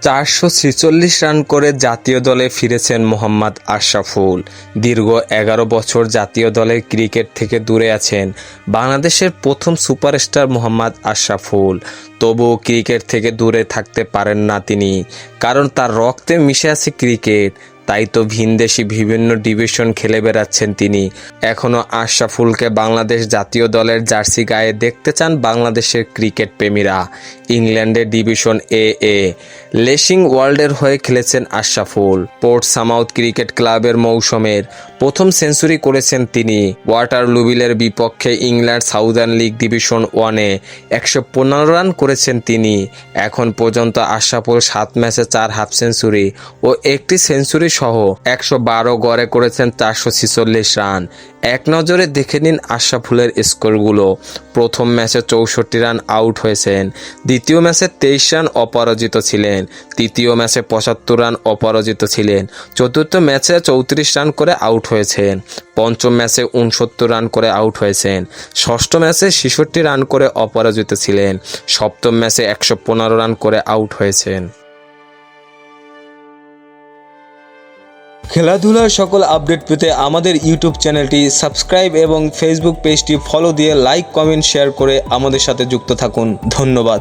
446 run করে জাতীয় দলে ফিরেছেন মোহাম্মদ আশরাফুল। দীর্ঘ 11 বছর জাতীয় দলের ক্রিকেট থেকে দূরে আছেন বাংলাদেশের প্রথম সুপারস্টার মোহাম্মদ আশরাফুল। তবুও ক্রিকেট থেকে দূরে থাকতে পারেন না তিনি, কারণ তার রক্তে মিশে আছে ক্রিকেট। তাই তো ভিনদেশি বিভিন্ন ডিভিশন খেলে বেড়াচ্ছেন তিনি। এখনও আশরাফুলকে বাংলাদেশ জাতীয় দলের জার্সি গায়ে দেখতে চান বাংলাদেশের ক্রিকেট প্রেমীরা। ইংল্যান্ডের ডিভিশন এ লেসিং ওয়ার্ল্ডের হয়ে খেলেছেন আশরাফুল। পোর্ট সামাউথ ক্রিকেট ক্লাবের মৌসুমের প্রথম সেঞ্চুরি করেছেন তিনি। ওয়াটারলুবিলের বিপক্ষে ইংল্যান্ড সাউদার্ন লিগ ডিভিশন 1-এ 115 রান করেছেন তিনি। এখন পর্যন্ত আশরাফুল 7 ম্যাচে 4 হাফ সেঞ্চুরি ও একটি সেঞ্চুরি সহ 112 গড়ে করেছেন 446 রান। এক নজরে দেখে নিন আশরাফুলের স্কোরগুলো। প্রথম ম্যাচে 64 রান আউট হয়েছেন, দ্বিতীয় ম্যাচে 23 রান অপরাজিত ছিলেন, তৃতীয় ম্যাচে 75 রান অপরাজিত ছিলেন, চতুর্থ ম্যাচে 34 রান করে আউট হয়েছেন, পঞ্চম ম্যাচে 69 রান করে আউট হয়েছেন, ষষ্ঠ ম্যাচে 66 রান করে অপরাজিত ছিলেন, সপ্তম ম্যাচে 115 রান করে আউট হয়েছেন। খেলাধুলার সকল আপডেট পেতে আমাদের ইউটিউব চ্যানেলটি সাবস্ক্রাইব এবং ফেসবুক পেজটি ফলো দিয়ে লাইক, কমেন্ট, শেয়ার করে আমাদের সাথে যুক্ত থাকুন। ধন্যবাদ।